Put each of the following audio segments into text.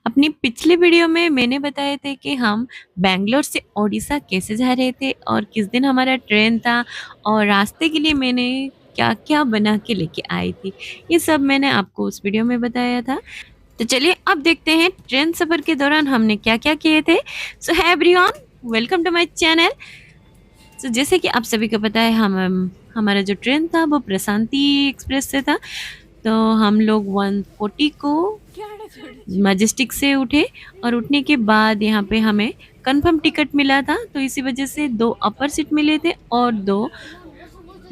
अपनी पिछले वीडियो में मैंने बताए थे कि हम बैंगलोर से ओडिशा कैसे जा रहे थे और किस दिन हमारा ट्रेन था और रास्ते के लिए मैंने क्या-क्या बना के लेके आई थी। ये सब मैंने आपको उस वीडियो में बताया था। तो चलिए अब देखते हैं ट्रेन सफ़र के दौरान हमने क्या-क्या किए थे। So hey everyone, welcome to my channel. So जैसे कि आप सभी को पता है हम हमारा जो ट्रेन था वो प्रशांति एक्सप्रेस से था। तो हम लोग 140 को मजेस्टिक से उठे और उठने के बाद यहाँ पे हमें कंफर्म टिकट मिला था, तो इसी वजह से 2 अपर सीट मिले थे और 2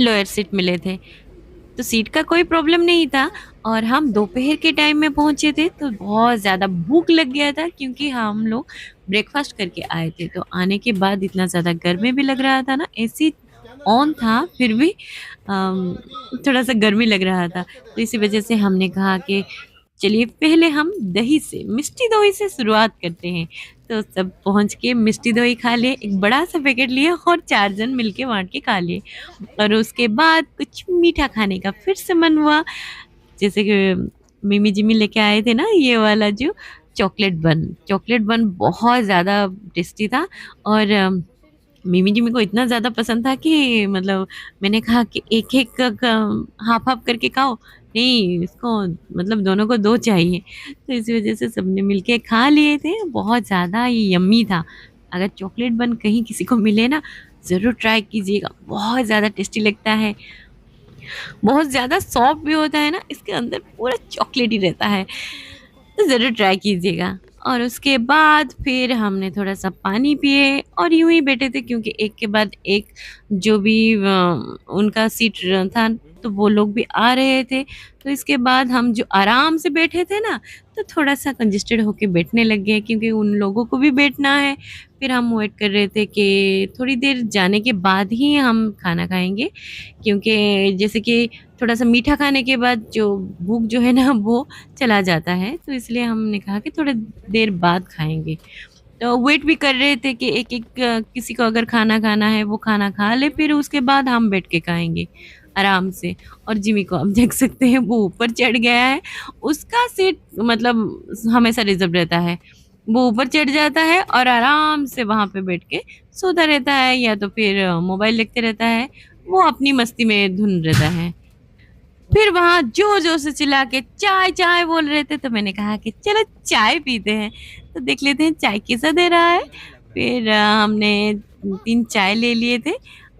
लोअर सीट मिले थे। तो सीट का कोई प्रॉब्लम नहीं था और हम दोपहर के टाइम में पहुँचे थे, तो बहुत ज़्यादा भूख लग गया था क्योंकि हम लोग ब्रेकफ़ास्ट करके आए थे। तो आने के बाद इतना ज़्यादा गर्मी भी लग रहा था ना, एसी ऑन था फिर भी थोड़ा-सा गर्मी लग रहा था। तो इसी वजह से हमने कहा कि चलिए पहले हम दही से, मिष्टी दोई से शुरुआत करते हैं। तो सब पहुँच के मिष्टी दोई खा लिए, एक बड़ा-सा पैकेट लिया और 4 जन मिलके बाँट के खा लिए। और उसके बाद कुछ मीठा खाने का फिर से मन हुआ, जैसे कि मिमी-जिमी लेके आए थे ना ये वाला जो चॉकलेट बन बहुत ज़्यादा टेस्टी था और मिमी जी को इतना ज़्यादा पसंद था कि मतलब मैंने कहा कि एक-एक क हाफ़-हाफ़ करके खाओ। नहीं, इसको मतलब दोनों को 2 चाहिए। तो इसी वज़ह से सबने मिलके खा लिए थे। बहुत ज़्यादा ये यम्मी था। अगर चॉकलेट बन कहीं किसी को मिले ना, ज़रूर ट्राई कीजिएगा। बहुत ज़्यादा टेस्टी लगता है। बहुत ज़्यादा सॉफ्ट भी होता है ना, इसके अंदर पूरा चॉकलेट ही रहता है। तो ज़रूर ट्राई कीजिएगा। और उसके बाद फिर हमने थोड़ा-सा पानी पिए और यूँ ही बैठे थे क्योंकि एक के बाद एक जो भी उनका सीट था तो वो लोग भी आ रहे थे। तो इसके बाद हम जो आराम से बैठे थे ना, तो थोड़ा-सा कंजेस्टेड होके बैठने लग गए क्योंकि उन लोगों को भी बैठना है। फिर हम वेट कर रहे थे कि थोड़ी देर जाने के बाद ही हम खाना खाएँगे क्योंकि जैसे कि थोड़ा-सा मीठा खाने के बाद जो भूख जो है ना वो चला जाता है, तो इसलिए हमने कहा कि थोड़ा देर बाद खाएँगे। तो वेट भी कर रहे थे कि एक-एक किसी को अगर खाना खाना है वो खाना खा ले, फिर उसके बाद हम बैठ के खाएँगे आराम से। और जिमी को आप देख सकते हैं वो ऊपर चढ़ गया है, उसका सीट मतलब हमेशा रिज़र्व रहता है। वो ऊपर चढ़ जाता है और आराम से वहाँ पे बैठ के सोता रहता है या तो फिर मोबाइल देखते रहता है, वो अपनी मस्ती में धुन रहता है। फिर वहाँ ज़ोर-ज़ोर से चिल्ला के चाय, चाय बोल रहे थे, तो मैंने कहा कि चलो चाय पीते हैं, तो देख लेते हैं चाय कैसा दे रहा है। फिर हमने 3 चाय ले लिए थे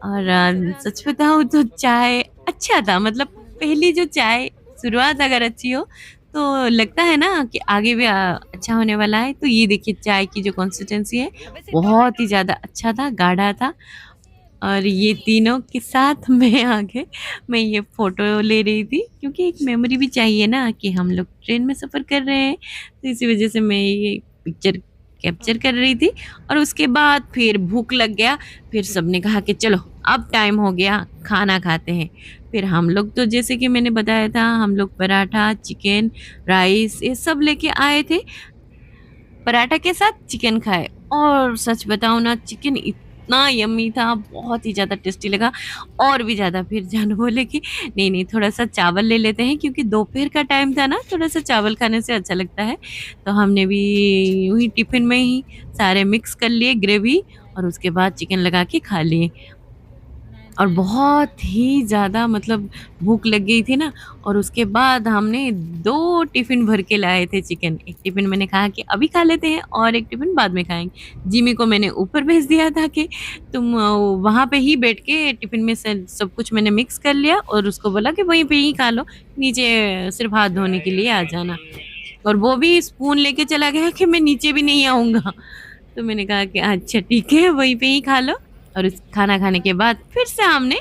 और सच बताऊँ तो चाय अच्छा था, मतलब पहली जो चाय शुरुआत अगर अच्छी हो, तो लगता है ना कि आगे भी अच्छा होने वाला है। तो ये देखिए चाय की जो कंसिस्टेंसी है, बहुत ही ज़्यादा अच्छा था, गाढ़ा था। और ये तीनों के साथ मैं आगे मैं ये फ़ोटो ले रही थी क्योंकि एक मेमोरी भी चाहिए ना कि हम लोग ट्रेन में सफ़र कर रहे हैं, तो इसी वज़ह से मैं ये पिक्चर कैप्चर कर रही थी। और उसके बाद फिर भूख लग गया, फिर सबने कहा कि चलो अब टाइम हो गया, खाना खाते हैं। फिर हम लोग तो जैसे कि मैंने बताया था हम लोग पराठा, चिकन, राइस ये सब लेके आए थे। पराठा के साथ चिकन खाए और सच बताऊँ ना चिकन इतना यम्मी था, बहुत ही ज़्यादा टेस्टी लगा। और भी ज़्यादा फिर जानू बोले कि नहीं थोड़ा-सा चावल ले लेते हैं क्योंकि दोपहर का टाइम था ना, थोड़ा-सा चावल खाने से अच्छा लगता है। तो हमने भी यूँ ही टिफ़िन में ही सारे मिक्स कर लिए ग्रेवी और उसके बाद चिकन लगा के खा लिए। और बहुत ही ज़्यादा मतलब भूख लग गई थी ना, और उसके बाद हमने 2 टिफ़िन भर के लाए थे चिकन। एक टिफ़िन मैंने कहा कि अभी खा लेते हैं और एक टिफ़िन बाद में खाएँगे। जिमी को मैंने ऊपर भेज दिया था कि तुम वहाँ पे ही बैठ के टिफ़िन में से सब कुछ मैंने मिक्स कर लिया और उसको बोला कि वहीं पे ही खा लो, नीचे सिर्फ़ हाथ धोने के लिए आ जाना। और वो भी स्पून लेके चला गया कि मैं नीचे भी नहीं आऊँगा। तो मैंने कहा कि अच्छा ठीक है, वहीं पे ही खा लो। और उस खाना खाने के बाद फिर से हमने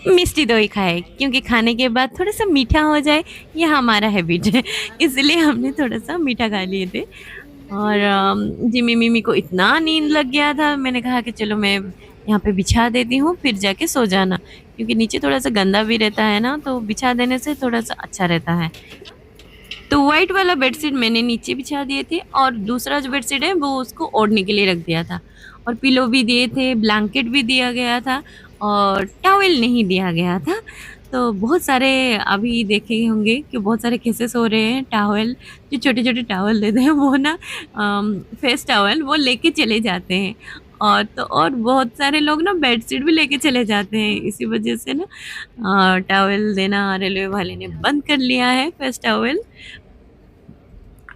मिष्टी दोई खाए क्योंकि खाने के बाद थोड़ा-सा मीठा हो जाए, ये हमारा हैबिट है। इसलिए हमने थोड़ा-सा मीठा खा लिए थे। और जिमी-मिमी को इतना नींद लग गया था, मैंने कहा कि चलो मैं यहाँ पे बिछा देती हूँ, फिर जाके सो जाना। क्योंकि नीचे थोड़ा-सा गंदा भी रहता है ना, तो बिछा देने से थोड़ा-सा अच्छा रहता है। तो व्हाइट वाला बेडशीट मैंने नीचे बिछा दिए थे और दूसरा जो बेडशीट है वो उसको ओढ़ने के लिए रख दिया था। और पिलो भी दिए थे, ब्लैंकेट भी दिया गया था और टॉवेल नहीं दिया गया था। तो बहुत सारे अभी देखे होंगे कि बहुत सारे केसेस हो रहे हैं, टॉवल जो छोटे-छोटे टॉवल देते हैं वो ना फेस टॉवल वो लेके चले जाते हैं। और तो और बहुत सारे लोग ना बेडशीट भी लेके चले जाते हैं। इसी वज़ह से ना टॉवल देना रेलवे वाले ने बंद कर लिया है, फेस टॉवल।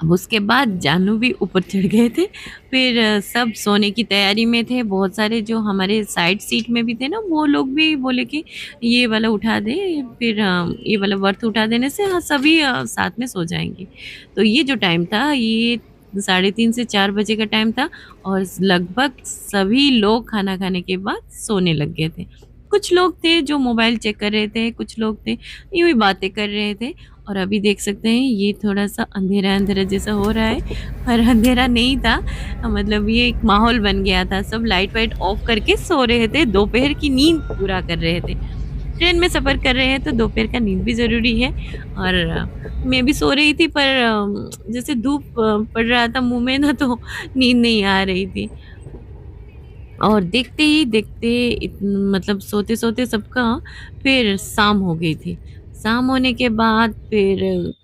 अब उसके बाद जानू भी ऊपर चढ़ गए थे। फिर सब सोने की तैयारी में थे। बहुत सारे जो हमारे साइड सीट में भी थे ना, वो लोग भी बोले कि ये वाला उठा दें, फिर ये वाला बर्थ उठा देने से हाँ, सभी साथ में सो जाएँगे। तो ये जो टाइम था, ये साढ़े 3 से 4 बजे का टाइम था और लगभग सभी लोग खाना खाने के बाद सोने लग गए थे। कुछ लोग थे जो मोबाइल चेक कर रहे थे, कुछ लोग थे यूँ ही बातें कर रहे थे। और अभी देख सकते हैं ये थोड़ा-सा अंधेरा-अंधेरा जैसा हो रहा है, पर अंधेरा नहीं था। मतलब ये एक माहौल बन गया था, सब लाइट वाइट ऑफ करके सो रहे थे, दोपहर की नींद पूरा कर रहे थे। ट्रेन में सफ़र कर रहे हैं तो दोपहर का नींद भी ज़रूरी है। और मैं भी सो रही थी, पर जैसे धूप पड़ रहा था मुँह में ना, तो नींद नहीं आ रही थी। और देखते ही देखते मतलब सोते-सोते सबका फिर शाम हो गई थी। शाम होने के बाद फिर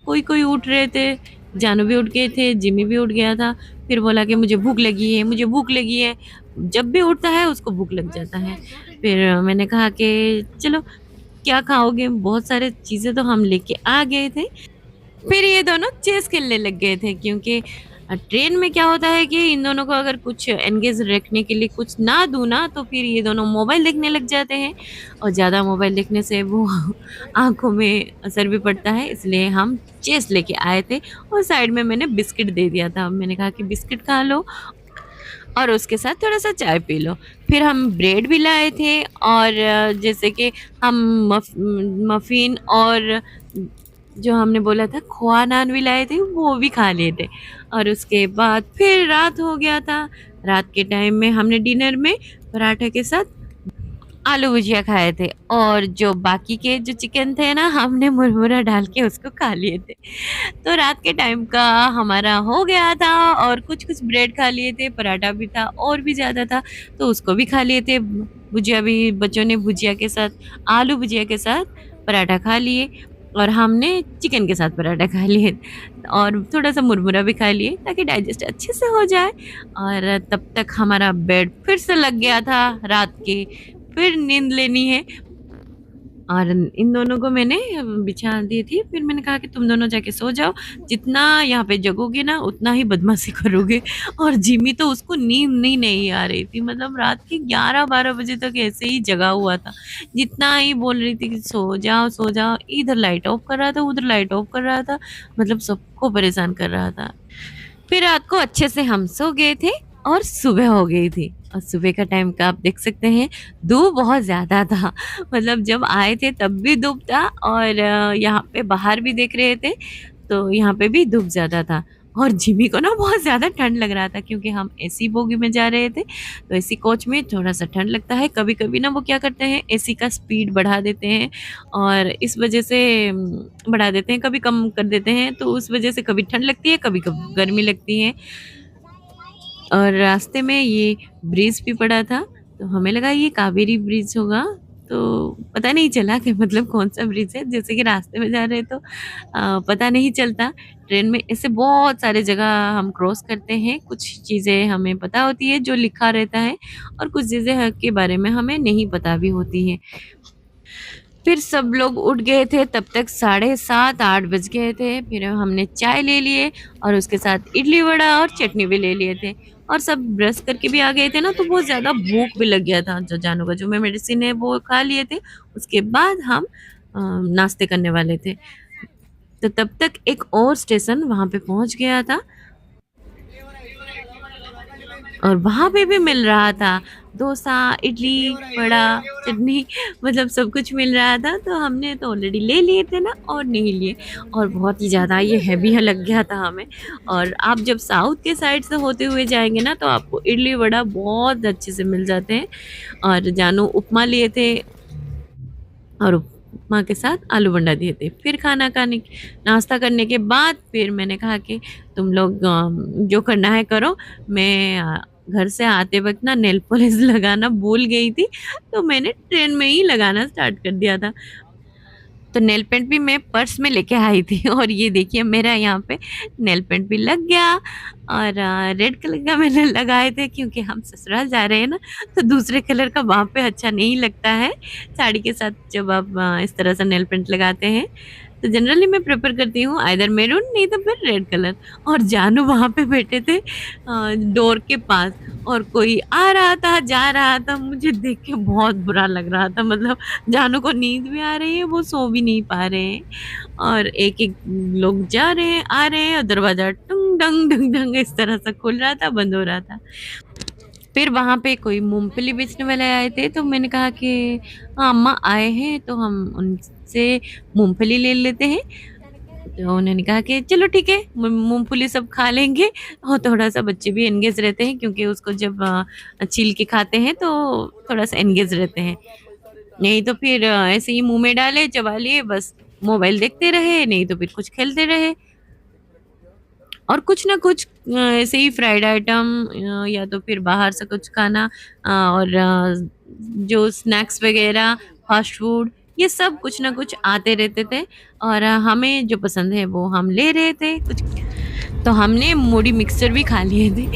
कोई-कोई उठ रहे थे, जानू भी उठ गए थे, जिमी भी उठ गया था। फिर बोला कि मुझे भूख लगी है, मुझे भूख लगी है। जब भी उठता है उसको भूख लग जाता है। फिर मैंने कहा कि चलो क्या खाओगे? बहुत सारे चीज़ें तो हम लेके आ गए थे। फिर ये दोनों चेस खेलने लग गए थे, क्योंकि ट्रेन में क्या होता है कि इन दोनों को अगर कुछ एंगेज रखने के लिए कुछ ना दूँ ना, तो फिर ये दोनों मोबाइल देखने लग जाते हैं और ज़्यादा मोबाइल देखने से वो आँखों में असर भी पड़ता है, इसलिए हम चेस लेके आए थे और साइड में मैंने बिस्किट दे दिया था। मैंने कहा कि बिस्किट खा लो और उसके साथ थोड़ा-सा चाय पी लो। फिर हम ब्रेड भी लाए थे और जैसे कि हम मफ़िन और जो हमने बोला था खोआ नान भी लाए थे, वो भी खा लिए थे। और उसके बाद फिर रात हो गया था। रात के टाइम में हमने डिनर में पराठा के साथ आलू भुजिया खाए थे और जो बाकी के जो चिकन थे ना, हमने मुरमुरा डाल के उसको खा लिए थे। तो रात के टाइम का हमारा हो गया था और कुछ-कुछ ब्रेड खा लिए थे, पराठा भी था और भी ज़्यादा था, तो उसको भी खा लिए थे। भुजिया भी बच्चों ने भुजिया के साथ आलू भुजिया के साथ पराठा खा लिए और हमने चिकन के साथ पराठा खा लिए और थोड़ा-सा मुरमुरा भी खा लिए ताकि डाइजेस्ट अच्छे से हो जाए। और तब तक हमारा बेड फिर से लग गया था रात के, फिर नींद लेनी है। और इन दोनों को मैंने बिछा दी थी, फिर मैंने कहा कि तुम दोनों जाके सो जाओ, जितना यहाँ पे जगोगे ना उतना ही बदमाशी करोगे। और जिमी तो उसको नींद नहीं आ रही थी, मतलब रात के 11-12 बजे तक ऐसे ही जगा हुआ था। जितना ही बोल रही थी कि सो जाओ, इधर लाइट ऑफ कर रहा था, उधर लाइट ऑफ कर रहा था, मतलब सबको परेशान कर रहा था। फिर रात को अच्छे से हम सो गए थे और सुबह हो गई थी और सुबह का टाइम का आप देख सकते हैं, धूप बहुत ज़्यादा था। मतलब जब आए थे तब भी धूप था और यहाँ पे बाहर भी देख रहे थे, तो यहाँ पे भी धूप ज़्यादा था। और जिमी को ना बहुत ज़्यादा ठंड लग रहा था, क्योंकि हम एसी बोगी में जा रहे थे, तो एसी कोच में थोड़ा-सा ठंड लगता है। कभी-कभी ना वो क्या करते हैं, एसी का स्पीड बढ़ा देते हैं और इस वज़ह से बढ़ा देते हैं, कभी कम कर देते हैं, तो उस वज़ह से कभी ठंड लगती है, कभी-कभी गर्मी लगती है। और रास्ते में ये ब्रिज भी पड़ा था, तो हमें लगा ये कावेरी ब्रिज होगा, तो पता नहीं चला कि मतलब कौन-सा ब्रिज है। जैसे कि रास्ते में जा रहे तो पता नहीं चलता। ट्रेन में ऐसे बहुत सारे जगह हम क्रॉस करते हैं, कुछ चीज़ें हमें पता होती है जो लिखा रहता है और कुछ चीज़ें के बारे में हमें नहीं पता भी होती हैं। फिर सब लोग उठ गए थे, तब तक साढ़े 7-8 बज गए थे। फिर हमने चाय ले लिए और उसके साथ इडली वड़ा और चटनी भी ले लिए थे और सब ब्रश करके भी आ गए थे ना, तो बहुत ज़्यादा भूख भी लग गया था। जो जानू का जो मैं मेडिसिन है वो खा लिए थे, उसके बाद हम नाश्ते करने वाले थे। तो तब तक एक और स्टेशन वहाँ पे पहुँच गया था और वहाँ पे भी मिल रहा था डोसा, इडली, वड़ा, चटनी, मतलब सब कुछ मिल रहा था। तो हमने तो ऑलरेडी ले लिए थे ना और नहीं लिए और बहुत ही ज़्यादा ये हेवी लग गया था हमें। और आप जब साउथ के साइड से होते हुए जाएँगे ना, तो आपको इडली, वड़ा बहुत अच्छे से मिल जाते हैं। और जानू उपमा लिए थे और उपमा के साथ आलू बंडा दिए थे। फिर नाश्ता करने के बाद फिर मैंने कहा कि तुम लोग जो करना है करो, मैं घर से आते वक़्त ना नेल पॉलिश लगाना भूल गई थी, तो मैंने ट्रेन में ही लगाना स्टार्ट कर दिया था। तो नेल पेंट भी मैं पर्स में लेके आई थी और ये देखिए मेरा यहाँ पे नेल पेंट भी लग गया। और रेड कलर का मैंने लगाए थे क्योंकि हम ससुराल जा रहे हैं ना, तो दूसरे कलर का वहाँ पे अच्छा नहीं लगता है साड़ी के साथ जब आप इस तरह से नेल पेंट लगाते हैं। तो जनरली मैं प्रेफर करती हूँ आइदर मैरून नहीं तो फिर रेड कलर। और जानू वहाँ पे बैठे थे डोर के पास, और कोई आ रहा था जा रहा था, मुझे देख के बहुत बुरा लग रहा था। मतलब जानू को नींद भी आ रही है, वो सो भी नहीं पा रहे हैं, और एक एक लोग जा रहे हैं आ रहे हैं और दरवाजा टंग डंग डंग डंग इस तरह से खुल रहा था बंद हो रहा था। फिर वहां पे कोई मूंगफली बेचने वाले आए थे, तो मैंने कहा कि हाँ अम्मा आए हैं तो हम उनसे मूंगफली ले लेते हैं। तो उन्होंने कहा कि चलो ठीक है, मूंगफली सब खा लेंगे। और थोड़ा सा बच्चे भी एंगेज रहते हैं क्योंकि उसको जब छील के खाते हैं तो थोड़ा सा एंगेज रहते हैं। नहीं तो फिर ऐसे ही मुंह में डाले चबा लिए बस, मोबाइल देखते रहे, नहीं तो फिर कुछ खेलते रहे। और कुछ ना कुछ ऐसे ही फ्राइड आइटम या तो फिर बाहर से कुछ खाना, और जो स्नैक्स वगैरह, फास्ट फूड, ये सब कुछ ना कुछ आते रहते थे। और हमें जो पसंद है वो हम ले रहे थे कुछ। तो हमने मूढ़ी मिक्सचर भी खा लिए थे।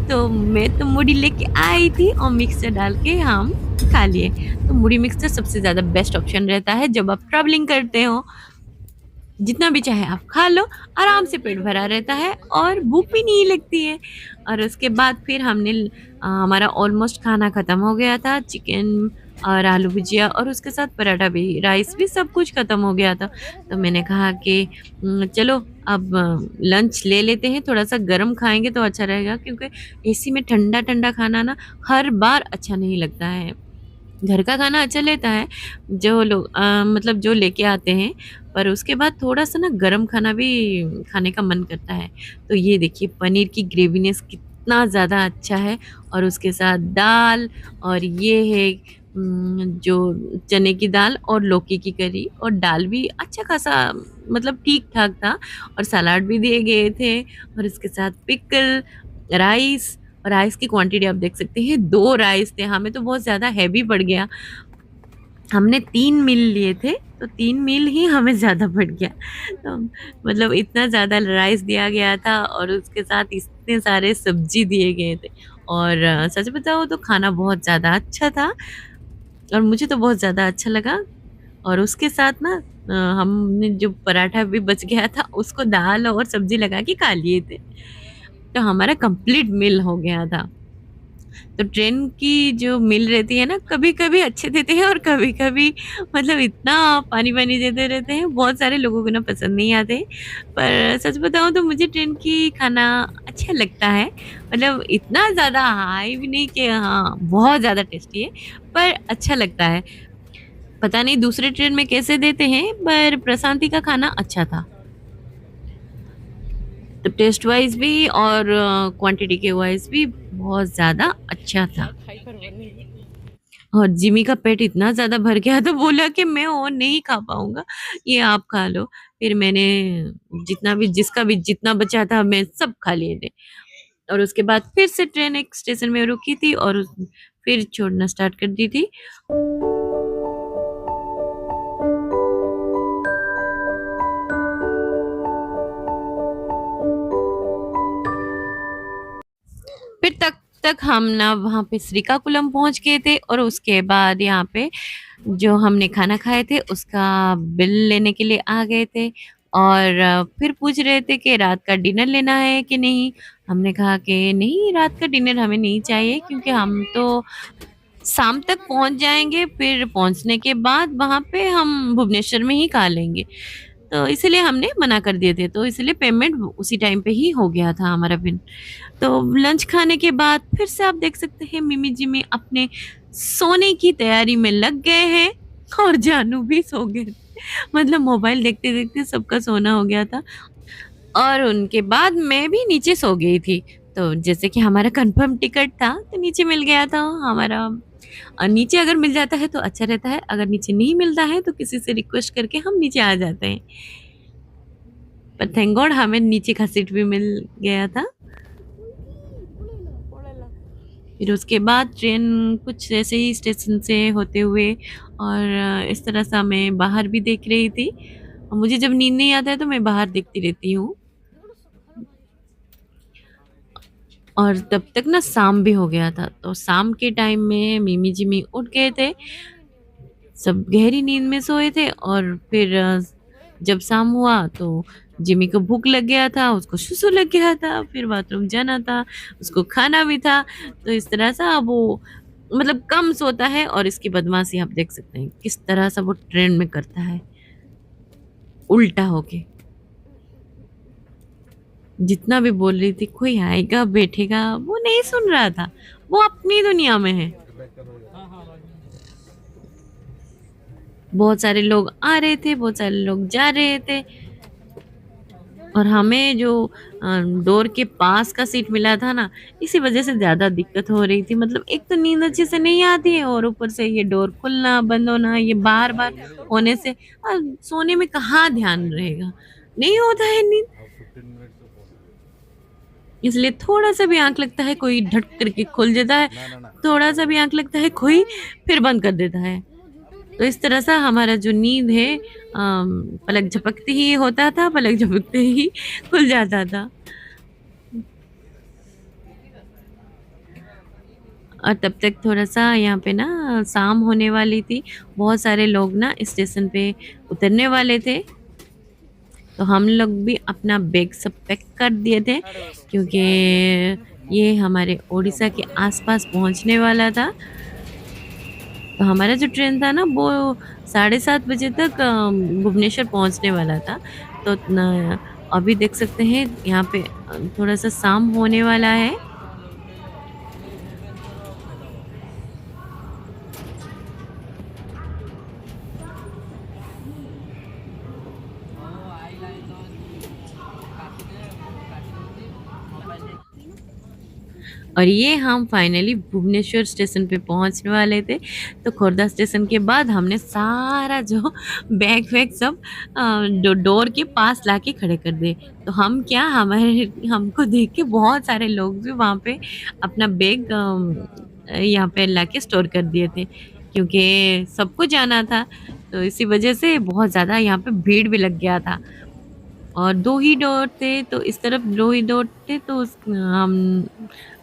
तो मैं तो मूढ़ी लेके आई थी और मिक्सचर डाल के हम खा लिए। तो मूढ़ी मिक्सचर सबसे ज़्यादा बेस्ट ऑप्शन रहता है जब आप ट्रैवलिंग करते हो। जितना भी चाहे आप खा लो, आराम से पेट भरा रहता है और भूख भी नहीं लगती है। और उसके बाद फिर हमने हमारा ऑलमोस्ट खाना ख़त्म हो गया था, चिकन और आलू भुजिया और उसके साथ पराठा भी, राइस भी, सब कुछ ख़त्म हो गया था। तो मैंने कहा कि चलो अब लंच ले लेते हैं, थोड़ा सा गर्म खाएंगे तो अच्छा रहेगा क्योंकि एसी में ठंडा ठंडा खाना ना हर बार अच्छा नहीं लगता है। घर का खाना अच्छा लेता है जो लोग मतलब जो लेके आते हैं, पर उसके बाद थोड़ा-सा ना गरम खाना भी खाने का मन करता है। तो ये देखिए पनीर की ग्रेवीनेस कितना ज़्यादा अच्छा है, और उसके साथ दाल, और ये है जो चने की दाल और लौकी की करी, और दाल भी अच्छा खासा मतलब ठीक-ठाक था, और सलाद भी दिए गए थे, और इसके साथ पिकल, राइस। और राइस की क्वांटिटी आप देख सकते हैं, 2 राइस थे, हमें तो बहुत ज़्यादा हेवी पड़ गया। हमने 3 मील लिए थे, तो 3 मील ही हमें ज़्यादा पड़ गया। तो मतलब इतना ज़्यादा राइस दिया गया था और उसके साथ इतने सारे सब्ज़ी दिए गए थे। और सच बताऊँ तो खाना बहुत ज़्यादा अच्छा था और मुझे तो बहुत ज़्यादा अच्छा लगा। और उसके साथ ना हमने जो पराठा भी बच गया था, उसको दाल और सब्ज़ी लगा के खा लिए थे। तो हमारा कंप्लीट मील हो गया था। तो ट्रेन की जो मील रहती है ना, कभी-कभी अच्छे देते हैं और कभी-कभी मतलब इतना पानी-पानी देते रहते हैं, बहुत सारे लोगों को ना पसंद नहीं आते। पर सच बताऊँ तो मुझे ट्रेन की खाना अच्छा लगता है। मतलब इतना ज़्यादा हाई भी नहीं कि हाँ, बहुत ज़्यादा टेस्टी है, पर अच्छा लगता है। पता नहीं दूसरे ट्रेन में कैसे देते हैं, पर प्रशांति का खाना अच्छा था। तो टेस्ट वाइज़ भी और क्वांटिटी के वाइज़ भी बहुत ज़्यादा अच्छा था। और जिमी का पेट इतना ज़्यादा भर गया तो बोला कि मैं और नहीं खा पाऊँगा, ये आप खा लो। फिर मैंने जितना भी जिसका भी जितना बचा था मैं सब खा लिए थे। और उसके बाद फिर से ट्रेन एक स्टेशन में रुकी थी और फिर छोड़ना स्टार्ट कर दी थी। फिर तक तक हम ना वहाँ पे श्रीकाकुलम पहुँच गए थे, और उसके बाद यहाँ पे जो हमने खाना खाए थे उसका बिल लेने के लिए आ गए थे। और फिर पूछ रहे थे कि रात का डिनर लेना है कि नहीं। हमने कहा कि नहीं, रात का डिनर हमें नहीं चाहिए क्योंकि हम तो शाम तक पहुंच जाएंगे, फिर पहुंचने के बाद वहां पे हम भुवनेश्वर में ही खा लेंगे। तो इसलिए हमने मना कर दिए थे, तो इसलिए पेमेंट उसी टाइम पे ही हो गया था हमारा बिल। तो लंच खाने के बाद फिर से आप देख सकते हैं मिमी जी में अपने सोने की तैयारी में लग गए हैं, और जानू भी सो गए। मतलब मोबाइल देखते देखते सबका सोना हो गया था। और उनके बाद मैं भी नीचे सो गई थी। तो जैसे कि हमारा कंफर्म टिकट था तो नीचे मिल गया था हमारा। नीचे अगर मिल जाता है तो अच्छा रहता है, अगर नीचे नहीं मिलता है तो किसी से रिक्वेस्ट करके हम नीचे आ जाते हैं। पर थैंक गॉड हमें नीचे का सीट भी मिल गया था। फिर उसके बाद ट्रेन कुछ ऐसे ही स्टेशन से होते हुए और इस तरह से मैं बाहर भी देख रही थी। और मुझे जब नींद नहीं आता है तो मैं बाहर देखती रहती हूँ। और तब तक ना शाम भी हो गया था, तो शाम के टाइम में मिमी जिमी उठ गए थे। सब गहरी नींद में सोए थे और फिर जब शाम हुआ तो जिमी को भूख लग गया था, उसको सुसु लग गया था, फिर बाथरूम जाना था, उसको खाना भी था। तो इस तरह से अब वो मतलब कम सोता है और इसकी बदमाशी आप देख सकते हैं किस तरह से वो ट्रेन में करता है, उल्टा होके। जितना भी बोल रही थी कोई आएगा बैठेगा, वो नहीं सुन रहा था, वो अपनी दुनिया में है। बहुत सारे लोग आ रहे थे, बहुत सारे लोग जा रहे थे, और हमें जो डोर के पास का सीट मिला था ना, इसी वजह से ज्यादा दिक्कत हो रही थी। मतलब एक तो नींद अच्छे से नहीं आती है और ऊपर से ये डोर खुलना बंद होना ये बार बार होने से सोने में कहाँ ध्यान रहेगा, नहीं होता है नींद। इसलिए थोड़ा सा भी आंख लगता है कोई ढक करके खोल देता है, थोड़ा सा भी आंख लगता है कोई फिर बंद कर देता है। तो इस तरह से हमारा जो नींद है पलक झपकते ही होता था, पलक झपकते ही खुल जाता था। और तब तक थोड़ा सा यहाँ पे ना शाम होने वाली थी, बहुत सारे लोग ना स्टेशन पे उतरने वाले थे। तो हम लोग भी अपना बैग सब पैक कर दिए थे, क्योंकि ये हमारे उड़ीसा के आसपास पहुंचने वाला था। तो हमारा जो ट्रेन था ना वो 7:30 बजे तक भुवनेश्वर पहुंचने वाला था। तो अभी देख सकते हैं यहाँ पे थोड़ा सा शाम होने वाला है। और ये हम फाइनली भुवनेश्वर स्टेशन पे पहुंचने वाले थे। तो खोर्धा स्टेशन के बाद हमने सारा जो बैग वैग सब डोर के पास लाके खड़े कर दिए। तो हम क्या, हमारे हमको देख के बहुत सारे लोग भी वहाँ पे अपना बैग यहाँ पे लाके स्टोर कर दिए थे, क्योंकि सबको जाना था। तो इसी वजह से बहुत ज़्यादा यहाँ पे भीड़ भी लग गया था। और 2 ही डोर थे, तो इस तरफ 2 ही डोर थे, तो हम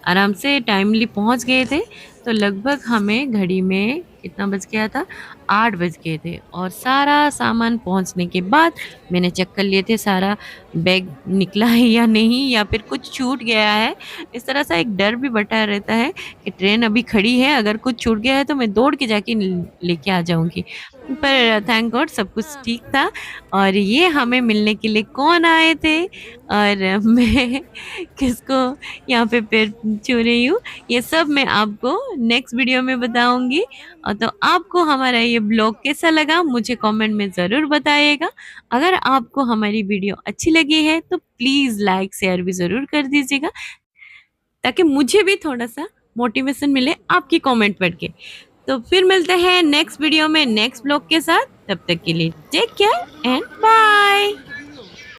आराम से टाइमली पहुंच गए थे। तो लगभग हमें घड़ी में कितना बज गया था, 8 बज गए थे। और सारा सामान पहुंचने के बाद मैंने चेक कर लिए थे सारा बैग निकला है या नहीं, या फिर कुछ छूट गया है। इस तरह से एक डर भी बटा रहता है कि ट्रेन अभी खड़ी है, अगर कुछ छूट गया है तो मैं दौड़ के जाके लेके आ जाऊंगी। पर थैंक गॉड सब कुछ ठीक था। और ये हमें मिलने के लिए कौन आए थे और मैं किसको यहाँ पे पैर छू रही हूँ, ये सब मैं आपको नेक्स्ट वीडियो में बताऊंगी। और तो आपको हमारा ये ब्लॉग कैसा लगा मुझे कमेंट में ज़रूर बताइएगा। अगर आपको हमारी वीडियो अच्छी लगी है तो प्लीज़ लाइक शेयर भी ज़रूर कर दीजिएगा, ताकि मुझे भी थोड़ा सा मोटिवेशन मिले आपकी कमेंट पढ़ के। तो फिर मिलते हैं नेक्स्ट वीडियो में नेक्स्ट ब्लॉग के साथ। तब तक के लिए टेक केयर एंड बाय।